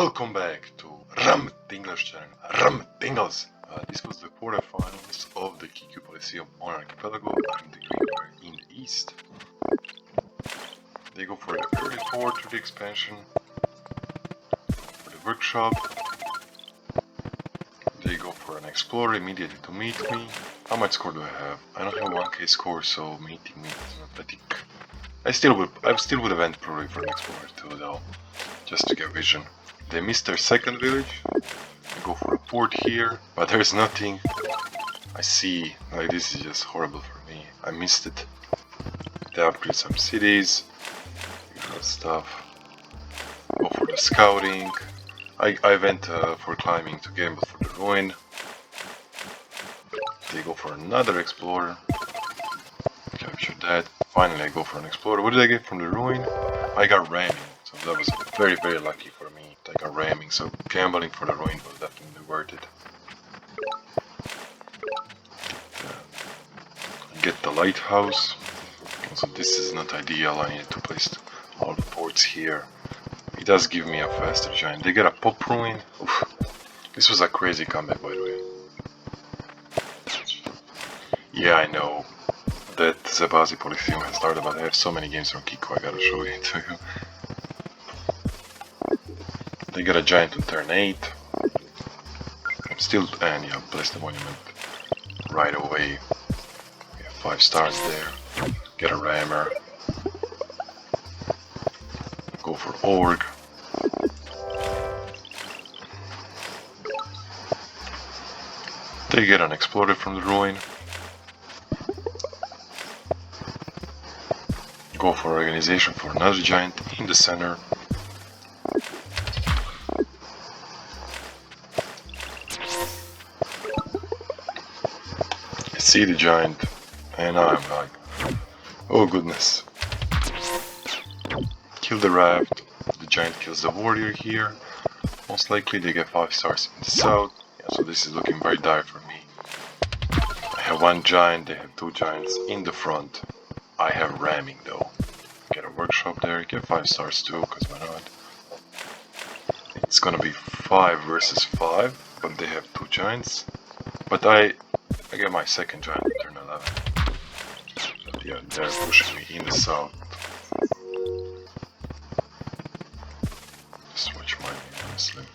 welcome back to Rum Tingles channel. Rum Tingles! This was the quarterfinals of the Kickoo Polysseum on archipelago. I'm the green player in the east. They go for the early forward to the expansion, for the workshop. They go for an explorer immediately to meet me. How much score do I have? I don't have 1k score, so meeting me is not, I think. I still would have went probably for an explorer too though, just to get vision. They missed their second village. I go for a port here, but there's nothing. I see, like this is just horrible for me. I missed it. They upgrade some cities, usual stuff. Go for the scouting. I went for climbing to gamble for the ruin. They go for another explorer. Capture that. Finally I go for an explorer. What did I get from the ruin? I got ramming, so that was very lucky for me. I got ramming, so gambling for the ruin was definitely worth it. Get the lighthouse. So this is not ideal, I need to place all the ports here. It does give me a faster giant. They get a pop ruin. Oof. This was a crazy comeback, by the way. Yeah, I know that Decisive Polysseum has started, but I have so many games from Kickoo, I gotta show it to you. They get a giant on turn 8. I'm still, and yeah, place the monument right away. We have 5 stars there. Get a rammer. Go for org. They get an explorer from the ruin. Go for organization for another giant in the center. I see the giant and I'm like, oh goodness. Kill the raft. The giant kills the warrior here. Most likely they get 5 stars in the south. Yeah, so this is looking very dire for me. I have 1 giant, they have 2 giants in the front. I have ramming though. Get a workshop there, get 5 stars too, because why not? It's gonna be 5 versus 5, but they have 2 giants. But I get my second giant in turn 11. But yeah, they're pushing me in the south. Just much money, honestly.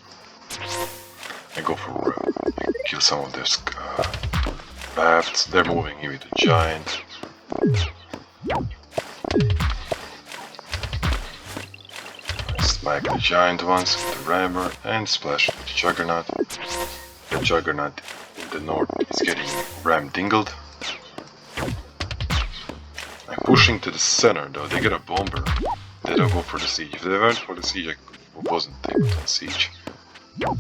I go for kill some of this rafts. They're moving here with the giant. Smack the giant once with the rammer and splash with the juggernaut. The juggernaut in the north is getting ram-dingled. I'm pushing to the center though, they get a bomber. They don't go for the siege. If they went for the siege, I wasn't able to siege. I'm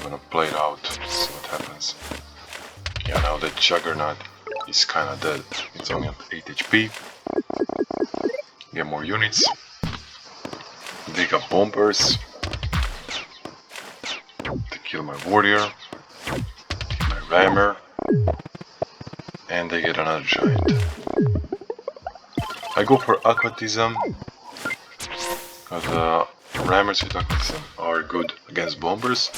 gonna play it out, see what happens. Yeah, now the juggernaut is kinda dead. It's only at 8 HP. Get more units. They got bombers to kill my warrior, my rammer, and they get another giant. I go for aquatism, because rammers with aquatism are good against bombers.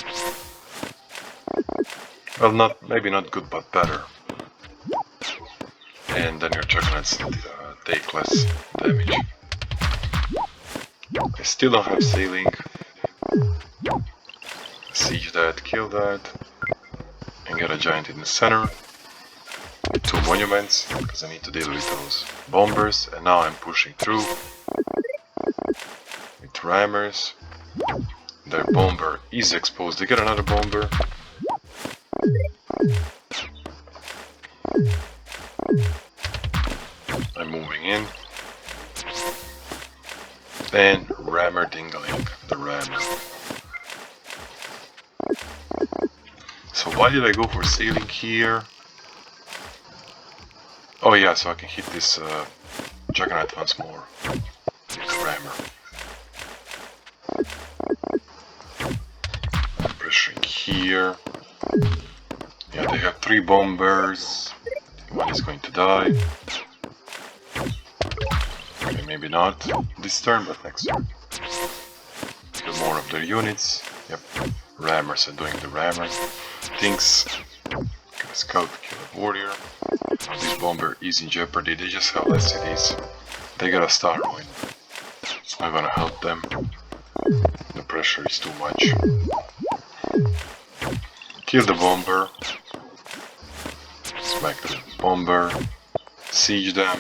Well, maybe not good, but better. And then your juggernauts take less damage. I still don't have sailing. Siege that, kill that, and get a giant in the center. With 2 monuments, because I need to deal with those bombers. And now I'm pushing through with rammers. Their bomber is exposed. They get another bomber. I'm moving in. And rammer dingling the rammer. So why did I go for sailing here? Oh yeah, so I can hit this juggernaut once more with the rammer. I'm pressuring here. Yeah, they have 3 bombers. 1 is going to die. Okay, maybe not this turn, but next turn. of their units. Yep, rammers are doing the rammer things. Gonna scout, kill a warrior. Now this bomber is in jeopardy, they just have less cities. They got a star win. It's not gonna help them. The pressure is too much. Kill the bomber. Smack the bomber. Siege them.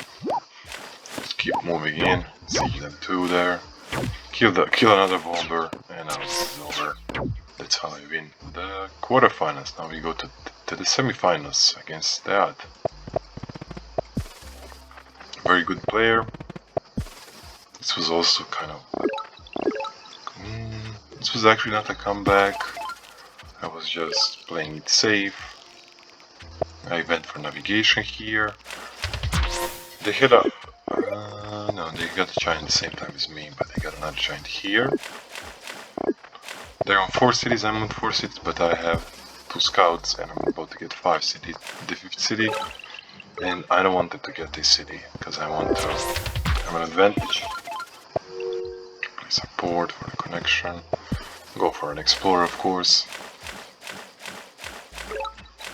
Just keep moving in. Siege them too there. Kill another bomber, and now this is over. That's how I win the quarterfinals. Now we go to the semifinals against that. Very good player. This was also kind of this was actually not a comeback. I was just playing it safe. I went for navigation here. They had a no, they got a giant at the same time as me, but they got another giant here. They're on 4 cities, I'm on 4 cities, but I have 2 scouts and I'm about to get 5 cities, the 5th city. And I don't want them to get this city, because I want to have an advantage. Play support for the connection. Go for an explorer, of course.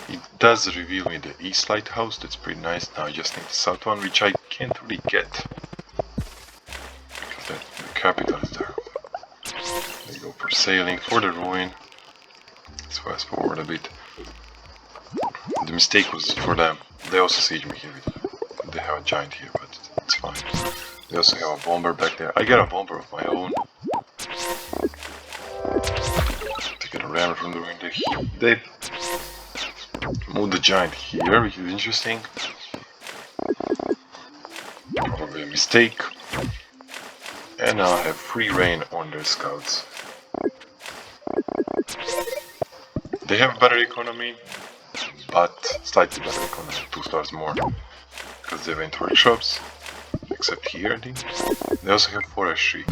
It does reveal me the east lighthouse, that's pretty nice. Now I just need the south one, which I can't really get. Because the capital is there. They go for sailing for the ruin. Let's fast forward a bit. The mistake was for them. They also siege me here. They have a giant here, but it's fine. They also have a bomber back there. I get a bomber of my own. To get a rammer from the ruin. They moved the giant here, which is interesting. Probably a mistake. And now I have free reign on their scouts. They have better economy, but slightly better economy, 2 stars more. Because they went workshops, except here they also have forestry.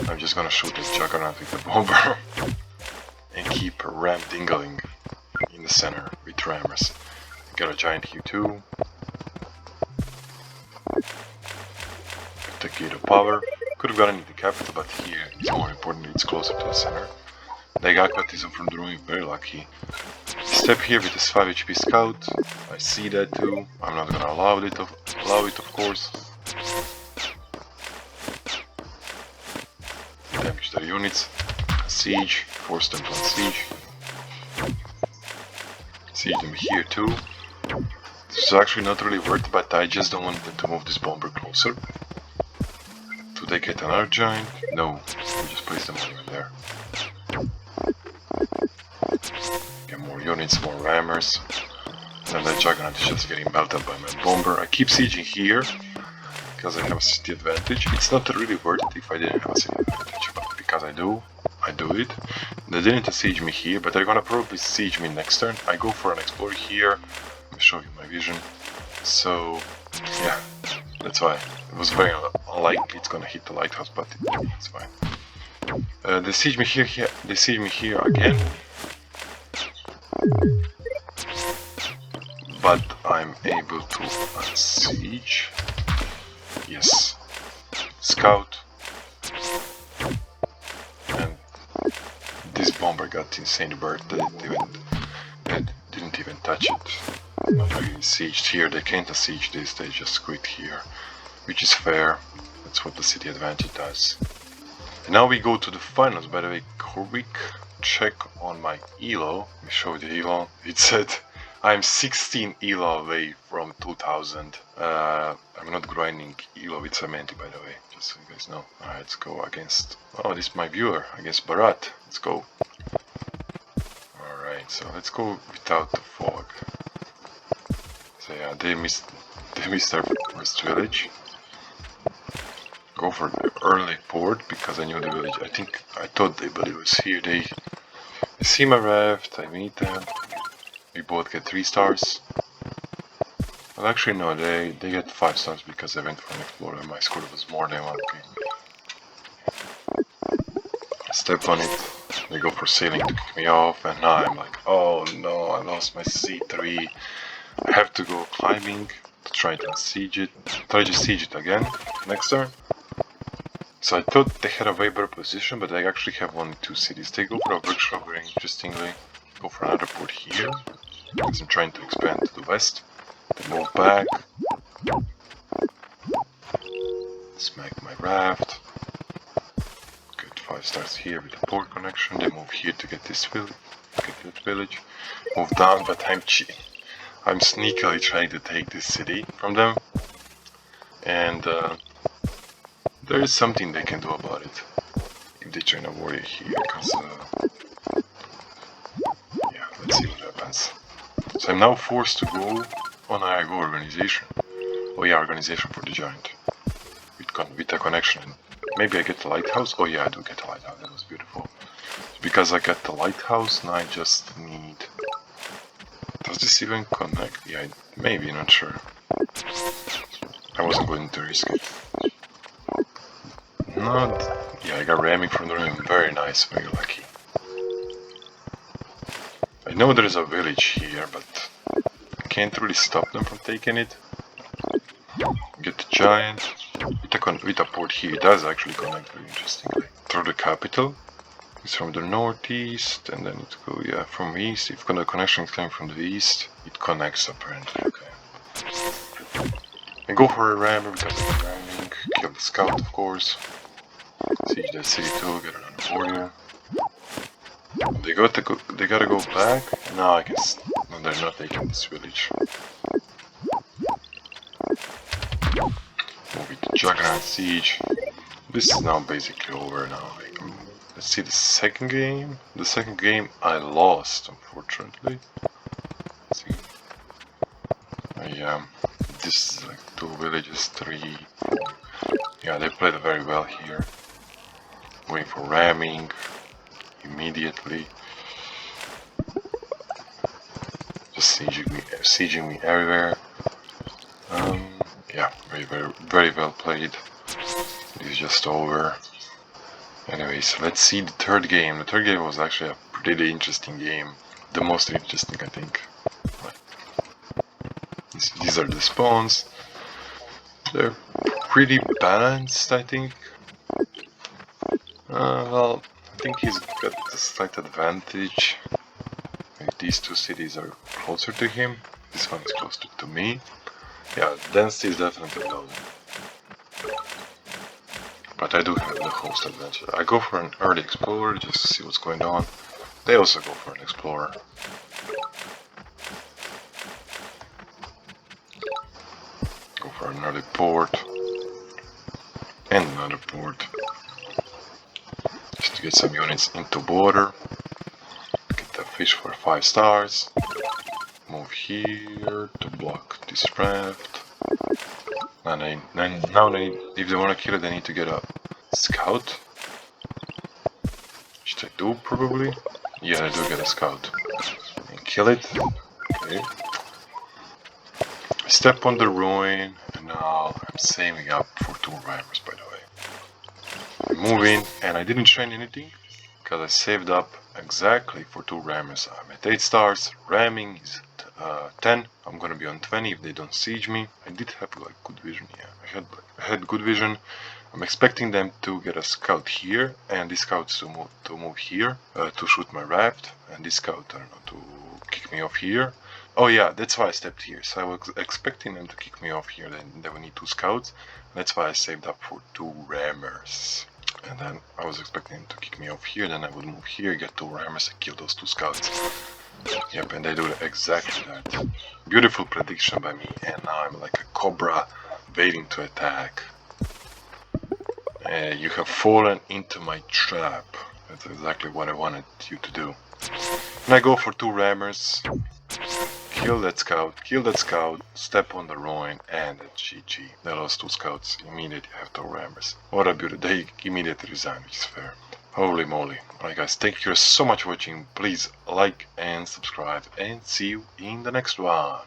I'm just gonna shoot this juggernaut with the bomber and keep ram dingling in the center with rammers. Got a giant here too. The key to power. Could have gotten the capital, but here it's more important, it's closer to the center. They got Aquatism from the ruin, very lucky. Step here with this 5 HP scout. I see that too. I'm not gonna allow it of course. Damage their units. Siege, force them to unsiege. Siege them here too. This is actually not really worth it, but I just don't want them to move this bomber closer. Do they get another giant? No, we just place them over there. Get more units, more rammers. And that juggernaut is just getting melted by my bomber. I keep sieging here because I have a city advantage. It's not really worth it if I didn't have a city advantage, but because I do it. They didn't siege me here, but they're gonna probably siege me next turn. I go for an explorer here. Let me show you my vision. So yeah, that's why. It was very unlikely it's gonna hit the lighthouse, but it's fine. They siege me here, they siege me here again. But I'm able to unsiege. Yes. Scout. And this bomber got insanely burnt. They didn't even touch it. Not really sieged here. They can't siege this, they just quit here. Which is fair. That's what the city advantage does. And now we go to the finals. By the way, quick check on my elo. Let me show you the elo. It said I'm 16 elo away from 2000. I'm not grinding elo with Cementi, by the way, just so you guys know. Alright, let's go against, oh, this is my viewer, against Barat. Let's go. Alright, so let's go without the fog. So yeah, they missed their first village. Go for the early port because I knew the village. I thought the village was here. They see my raft, I meet them. We both get 3 stars. Well, actually no, they get 5 stars because I went for an explorer and my score was more than 1k. I step on it, they go for sailing to kick me off, and now I'm like, oh no, I lost my C3. I have to go climbing to try to siege it. Try to siege it again next turn. So I thought they had a way better position, but they actually have only 2 cities. They go for a workshop very interestingly. Go for another port here, because I'm trying to expand to the west. They move back. Smack my raft. Get 5 stars here with the port connection. They move here to get this village. Get that village. Move down, but I'm sneakily trying to take this city from them. And there is something they can do about it. If they join a warrior here, because yeah, let's see what happens. So I'm now forced to go on I go organization. Oh yeah, organization for the giant. With a connection. Maybe I get the lighthouse. Oh yeah, I do get a lighthouse. That was beautiful. Because I got the lighthouse, now I just need. Does this even connect? Yeah, maybe, not sure. I wasn't going to risk it. Not. Yeah, I got ramming from the rim. Very nice, very lucky. I know there's a village here, but I can't really stop them from taking it. Get the giant. With a port here, it does actually connect very interestingly. Through the capital. It's from the northeast, and then it goes, yeah, from east. If the connection is coming from the east, it connects apparently. Okay. I go for a rammer because I'm ramming. Kill the scout, of course. Siege that city too, get another warrior. They gotta go back. No, I guess no, they're not taking this village. Move it to Juggernaut Siege. This is now basically over now. Let's see the second game. The second game I lost, unfortunately. Let's see. This is like 2 villages, 3, 4. Yeah, they played very well here. Going for ramming immediately. Just sieging me everywhere. Yeah, very well played. This is just over. Anyways, let's see the third game. The third game was actually a pretty interesting game. The most interesting, I think. These are the spawns. They're pretty balanced, I think. Well, I think he's got a slight advantage. If these 2 cities are closer to him. This one is closer to me. Yeah, density is definitely low. But I do have the host advantage. I go for an early explorer just to see what's going on. They also go for an explorer. Go for an early port. And another port. Just to get some units into border. Get the fish for 5 stars. Move here to block this raft. And now if they want to kill it, they need to get a scout. Which I do probably. Yeah, I do get a scout. And kill it. Okay. I step on the ruin, and now I'm saving up for 2 rammers, by the way. I'm moving, and I didn't train anything, because I saved up exactly for 2 rammers. I'm at 8 stars, ramming is 10. I'm gonna be on 20 if they don't siege me. I did have like good vision, yeah. I had good vision. I'm expecting them to get a scout here, and this scout to move here to shoot my raft, and this scout, I don't know, to kick me off here. Oh yeah, that's why I stepped here. So I was expecting them to kick me off here. Then they would need 2 scouts. That's why I saved up for 2 rammers. And then I was expecting them to kick me off here. Then I would move here, get 2 rammers, and kill those 2 scouts. Yep, and they do exactly that. Beautiful prediction by me, and now I'm like a cobra waiting to attack. You have fallen into my trap. That's exactly what I wanted you to do. And I go for 2 rammers. Kill that scout, step on the ruin, and GG. They lost 2 scouts, immediately have 2 rammers. What a beauty, they immediately resign, which is fair. Holy moly. Alright guys, thank you so much for watching. Please like and subscribe, and see you in the next one.